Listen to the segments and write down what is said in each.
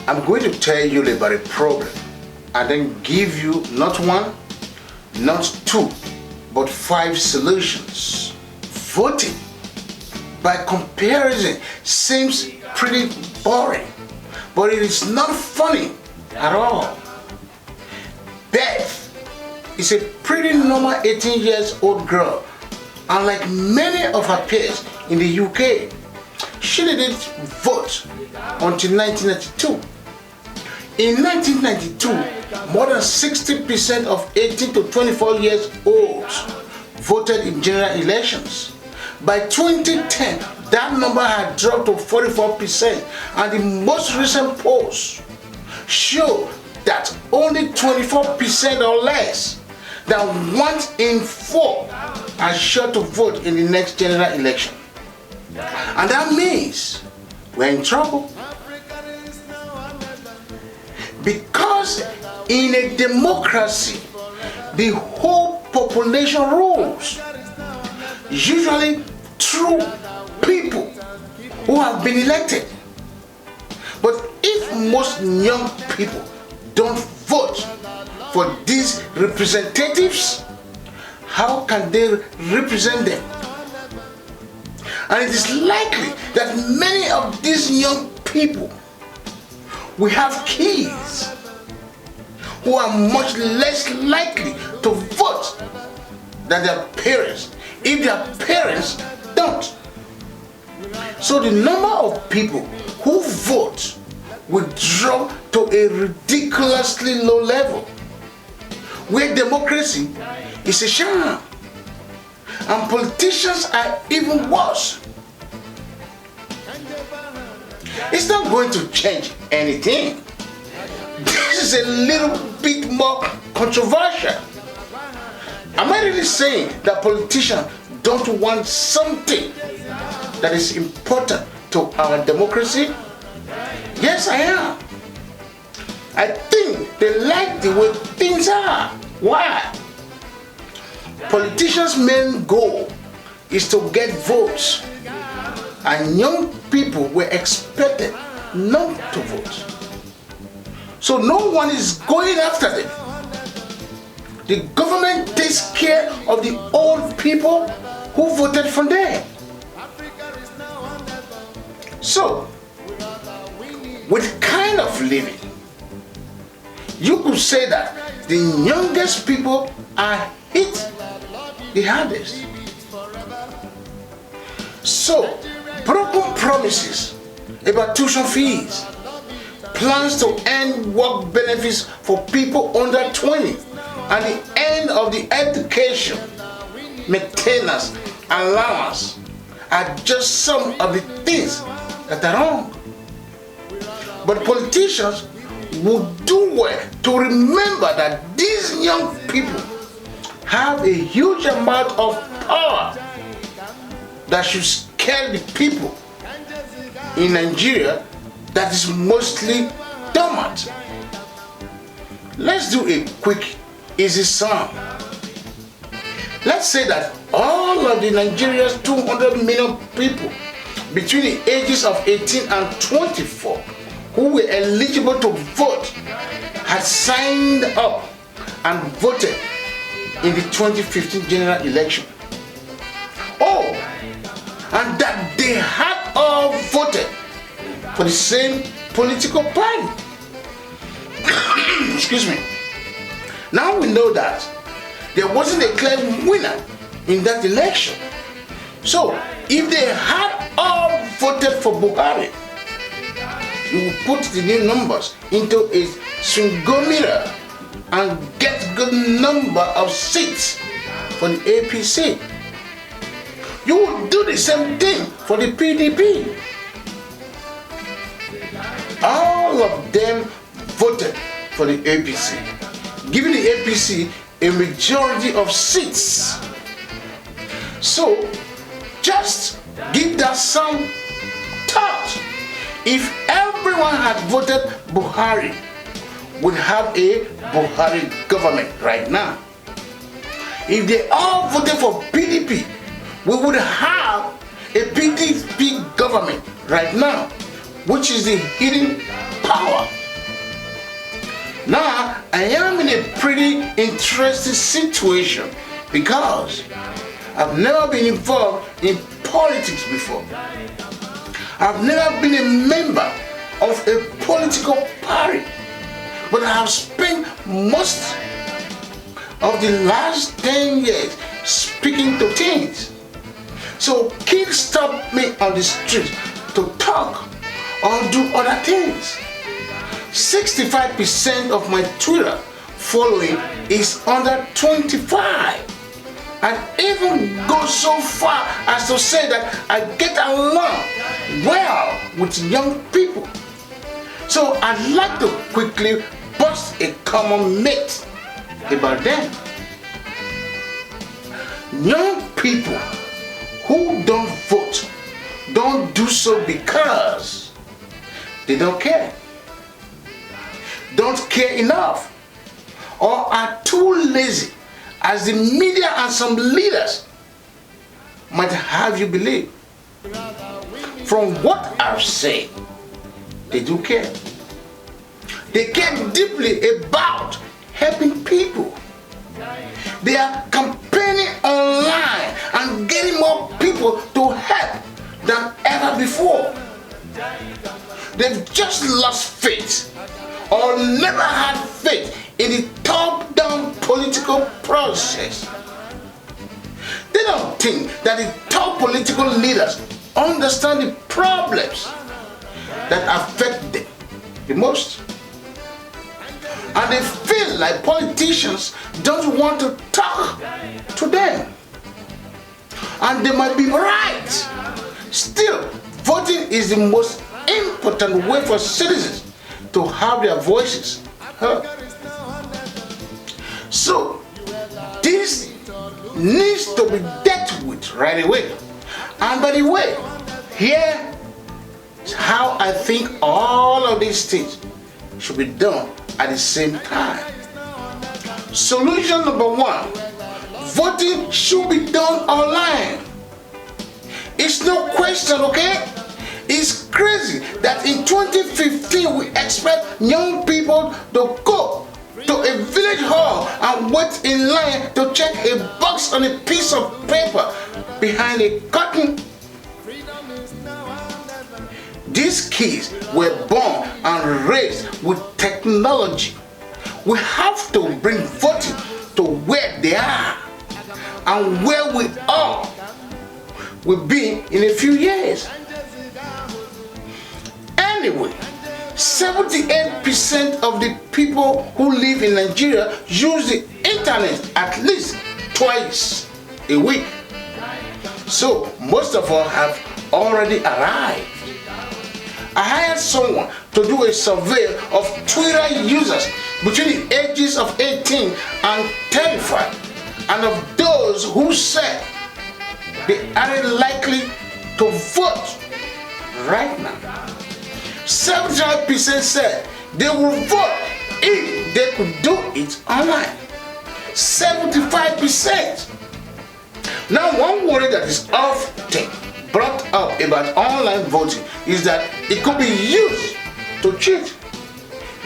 I'm going to tell you about a problem and then give you not one, not two, but 5 solutions. Voting, by comparison, seems pretty boring, but it is not funny at all. Beth is a pretty normal 18 years old girl, and like many of her peers in the UK, she didn't vote until 1992. In 1992, more than 60% of 18 to 24 years olds voted in general elections. By 2010, that number had dropped to 44%, and the most recent polls show that only 24% or less, that 1 in 4, are sure to vote in the next general election. And that means we're in trouble. Because in a democracy, the whole population rules, usually through people who have been elected. But if most young people don't vote for these representatives, how can they represent them? And it is likely that many of these young people will have kids who are much less likely to vote than their parents if their parents don't. So the number of people who vote will drop to a ridiculously low level, where democracy is a sham and politicians are even worse. It's not going to change anything. This is a little bit more controversial. Am I really saying that politicians don't want something that is important to our democracy? Yes, I am. I think they like the way things are. Why? Politicians' main goal is to get votes, and young people were expected not to vote. So no one is going after them. The government takes care of the old people who voted for them. So, with kind of living, you could say that the youngest people are hit the hardest. So, broken promises about tuition fees, plans to end work benefits for people under 20, and the end of the education, maintenance, allowance are just some of the things that are wrong. But politicians would do well to remember that these young people have a huge amount of power that should scare the people in Nigeria that is mostly dormant. Let's do a quick, easy sum. Let's say that all of the Nigeria's 200 million people between the ages of 18 and 24 who were eligible to vote had signed up and voted in the 2015 general election. Oh, and that they had all voted for the same political party. Excuse me. Now we know that there wasn't a clear winner in that election. So, if they had all voted for Buhari, you will put the new numbers into a swingometer and get good number of seats for the APC. You will do the same thing for the PDP. All of them voted for the APC, giving the APC a majority of seats. So, just give that some thought. If everyone had voted Buhari, would have a Buhari government right now. If they all voted for PDP, we would have a PDP government right now, which is the hidden power. Now, I am in a pretty interesting situation because I've never been involved in politics before. I've never been a member of a political party, but I have spent most of the last 10 years speaking to teens. So kids stop me on the street to talk or do other things. 65% of my Twitter following is under 25. And even go so far as to say that I get along well with young people. So I'd like to quickly bust a common myth about them. Young people who don't vote don't do so because they don't care, don't care enough, or are too lazy, as the media and some leaders might have you believe. From what I've said, they do care. They care deeply about helping people. They are campaigning online and getting more people to help than ever before. They've just lost faith or never had faith in the top-down political process. They don't think that the top political leaders understand the problems that affect them the most. And they feel like politicians don't want to talk to them. And they might be right. Still, voting is the most important way for citizens to have their voices heard. So, this needs to be dealt with right away. And by the way, here is how I think all of these things should be done at the same time. Solution number one, voting should be done online. It's no question, okay? It's crazy that in 2015 we expect young people to go to a village hall and wait in line to check a box on a piece of paper behind a curtain. These kids were born and raised with technology. We have to bring voting to where they are and where we are will be in a few years. Anyway, 78% of the people who live in Nigeria use the internet at least twice a week. So most of us have already arrived. I hired someone to do a survey of Twitter users between the ages of 18 and 35, and of those who said they aren't likely to vote right now. 75% said they will vote if they could do it online. 75%. Now, one worry that is often brought up about online voting is that it could be used to cheat.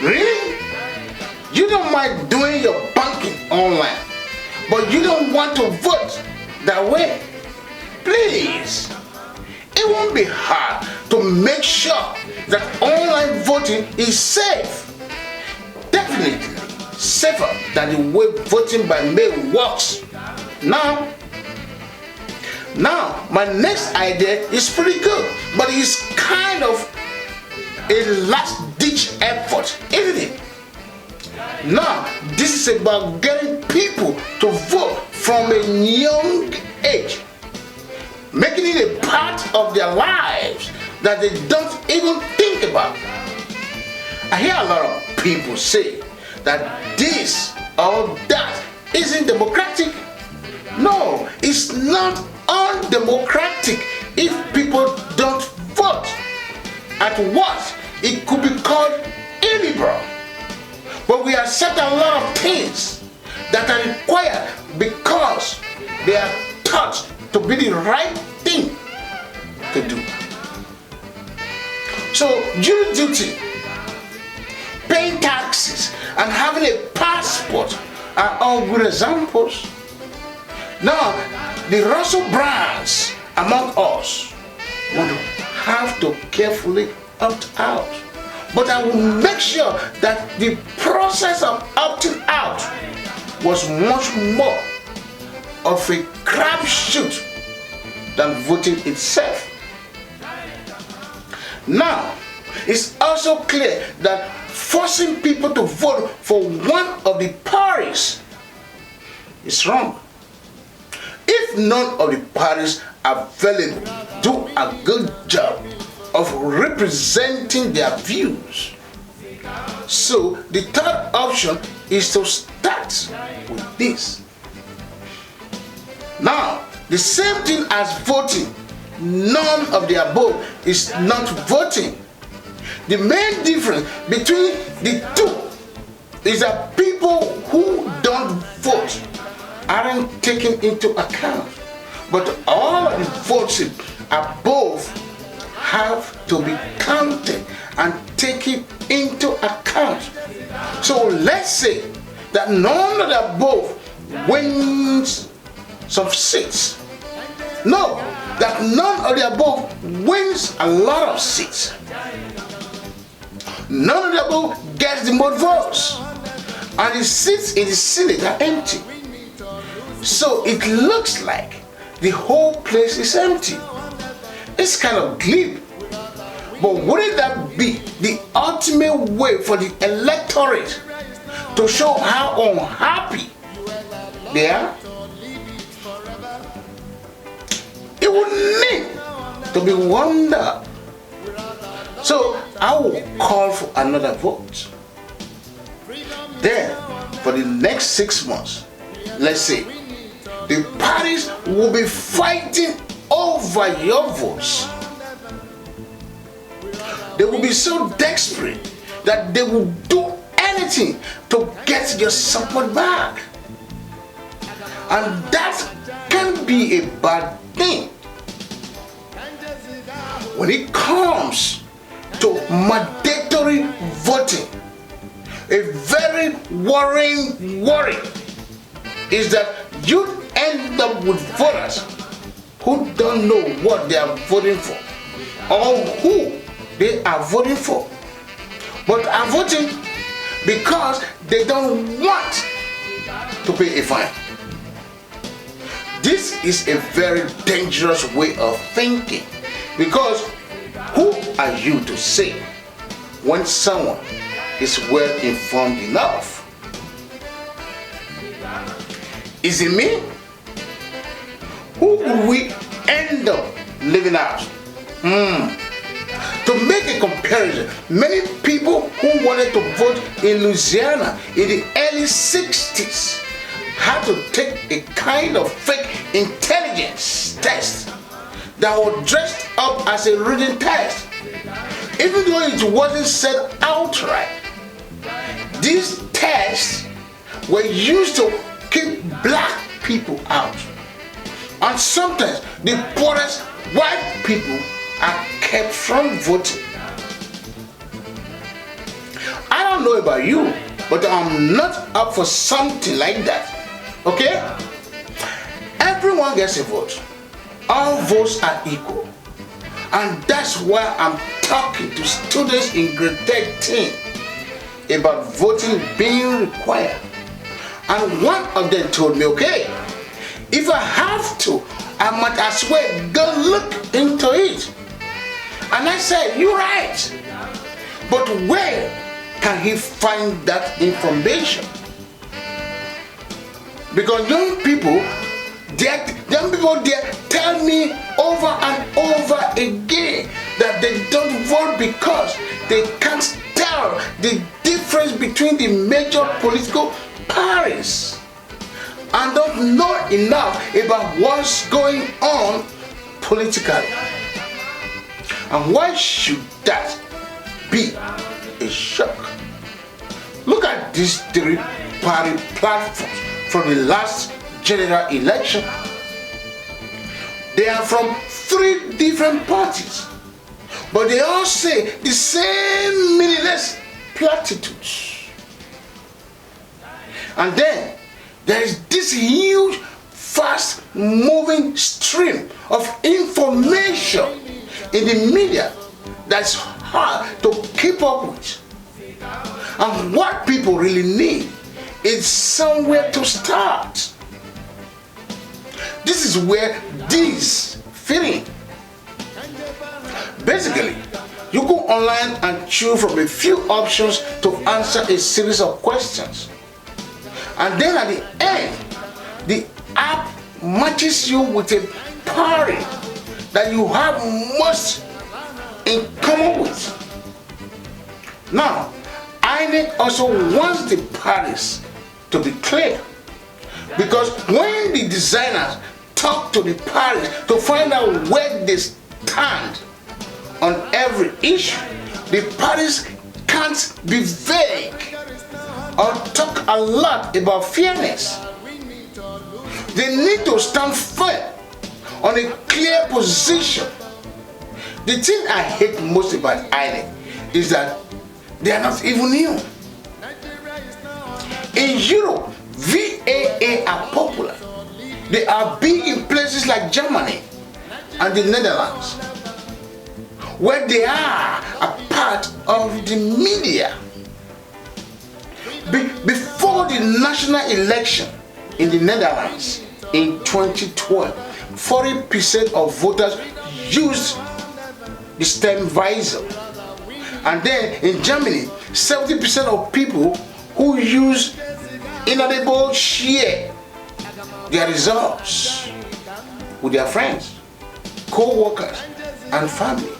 Really? You don't mind doing your banking online, but you don't want to vote that way? Please, it won't be hard to make sure that online voting is safe. Definitely safer than the way voting by mail works now. My next idea is pretty good, but it's kind of a last-ditch effort, isn't it? Now, this is about getting people to vote from a young age, making it a part of their lives that they don't even think about. I hear a lot of people say that this or that isn't democratic. No, it's not undemocratic if people don't vote. At worst, it could be called illiberal. But we accept a lot of things that are required because they are thought to be the right thing to do. So, jury duty paying taxes, and having a passport are all good examples. Now, the Russell Brands among us would have to carefully opt out. But I will make sure that the process of opting out was much more of a crapshoot than voting itself. Now, it's also clear that forcing people to vote for one of the parties is wrong. If none of the parties available do a good job of representing their views, so the third option is to start with this. Now, the same thing as voting, none of the above is not voting. The main difference between the two is that people who don't vote aren't taken into account, but all of the votes above have to be counted and taken into account. So let's say that none of the above wins some seats. No, that none of the above wins a lot of seats. None of the above gets the most votes, and the seats in the Senate are empty. So it looks like the whole place is empty. It's kind of glib. But wouldn't that be the ultimate way for the electorate to show how unhappy they are? It would need to be wound up. So I will call for another vote. Then, for the next 6 months, let's say, the parties will be fighting over your votes. They will be so desperate that they will do anything to get your support back. And that can be a bad thing. When it comes to mandatory voting, a very worrying worry is that you end up with voters who don't know what they are voting for or who they are voting for, but are voting because they don't want to pay a fine. This is a very dangerous way of thinking, because who are you to say when someone is well informed enough? Is it me? Who will we end up leaving out? To make a comparison, many people who wanted to vote in Louisiana in the early 60s had to take a kind of fake intelligence test that was dressed up as a reading test. Even though it wasn't said outright, these tests were used to keep black people out. And sometimes the poorest white people are kept from voting. I don't know about you, but I'm not up for something like that. Okay? Everyone gets a vote. All votes are equal. And that's why I'm talking to students in grade 13 about voting being required. And one of them told me, okay, if I have to, I might as well go look into it. And I said, you're right. But where can he find that information? Because young people there tell me over and over again that they don't vote because they can't tell the difference between the major political parties and don't know enough about what's going on politically. And why should that be a shock? Look at these three party platforms from the last general election. They are from 3 different parties, but they all say the same meaningless platitudes. And then there is this huge, fast moving stream of information in the media that's hard to keep up with. And what people really need is somewhere to start. This is where these fit in. Basically, you go online and choose from a few options to answer a series of questions. And then at the end, the app matches you with a party that you have most in common with. Now, INEC also wants the parties to be clear, because when the designers talk to the parties to find out where they stand on every issue, the parties can't be vague or talk a lot about fairness. They need to stand firm on a clear position. The thing I hate most about INEC is that they are not even new. In Europe, VAA are popular. They are big in places like Germany and the Netherlands, where they are a part of the media. Before the national election in the Netherlands in 2012, 40% of voters used the STEM visor. And then in Germany, 70% of people who use inaudible share their results with their friends, co-workers, and family.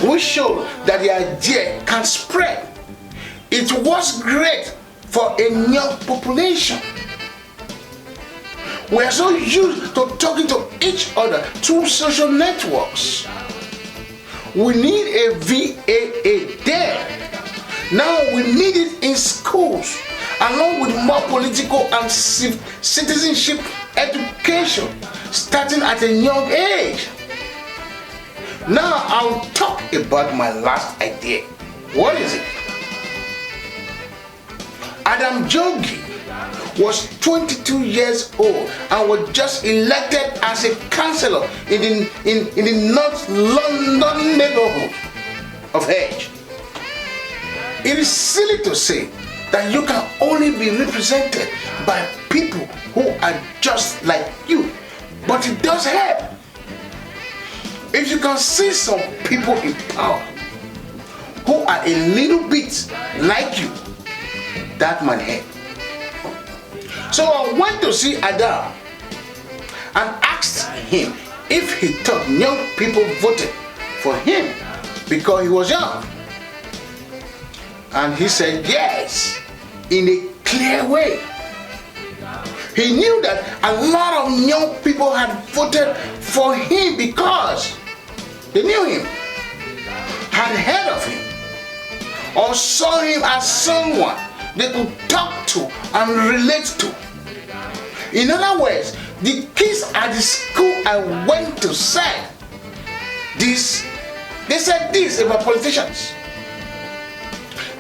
We showed that the idea can spread. It was great for a young population. We are so used to talking to each other through social networks. We need a VAA there. Now we need it in schools, along with more political and citizenship education, starting at a young age. Now I'll talk about my last idea. What is it? Adam Jogi was 22 years old and was just elected as a councillor in the North London neighborhood of Edge. It is silly to say that you can only be represented by people who are just like you, but it does help. If you can see some people in power who are a little bit like you, that might help. So I went to see Adam and asked him if he thought young people voted for him because he was young. And he said yes, in a clear way. He knew that a lot of young people had voted for him because they knew him, had heard of him, or saw him as someone they could talk to and relate to. In other words, the kids at the school I went to said this. They said this about politicians.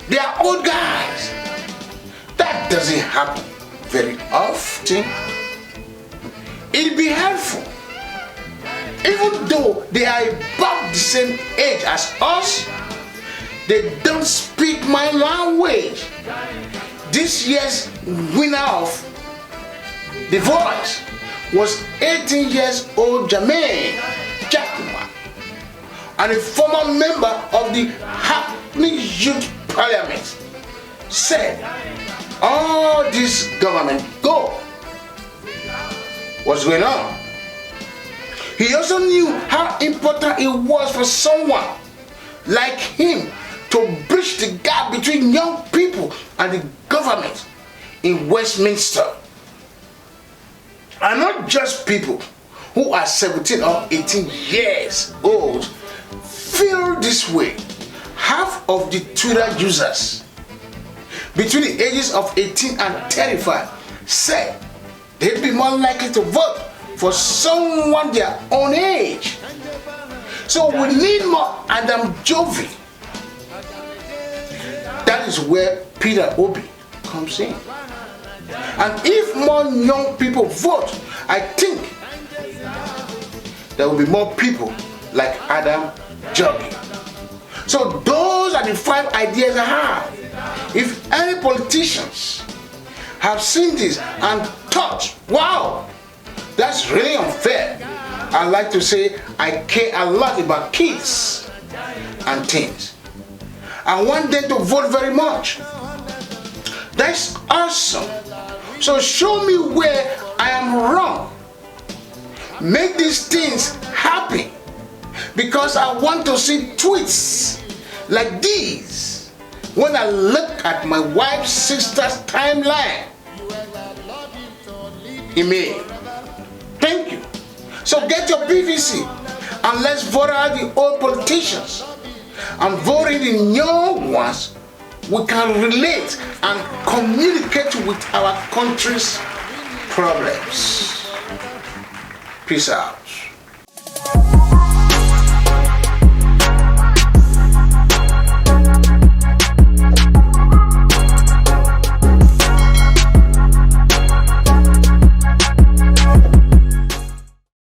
They are old guys. That doesn't happen very often. It'd be helpful. Even though they are about the same age as us, they don't speak my language. This year's winner of The Voice was 18 years old Jermaine Jackman, and a former member of the Hackney Youth Parliament, said, all this government go. What's going on? He also knew how important it was for someone like him to bridge the gap between young people and the government in Westminster. And not just people who are 17 or 18 years old feel this way. Half of the Twitter users between the ages of 18 and 35 said they'd be more likely to vote for someone their own age. So we need more Adam Jovi that is where Peter Obi comes in. And if more young people vote, I think there will be more people like Adam Jogi. So those are the 5 ideas I have. If any politicians have seen this and thought, wow, that's really unfair, I like to say I care a lot about kids and teens. I want them to vote very much. That's awesome. So show me where I am wrong. Make these things happen, because I want to see tweets like these when I look at my wife's sister's timeline. Email. Thank you. So get your PVC and let's vote out the old politicians and vote in the young ones. We can relate and communicate with our country's problems. Peace out.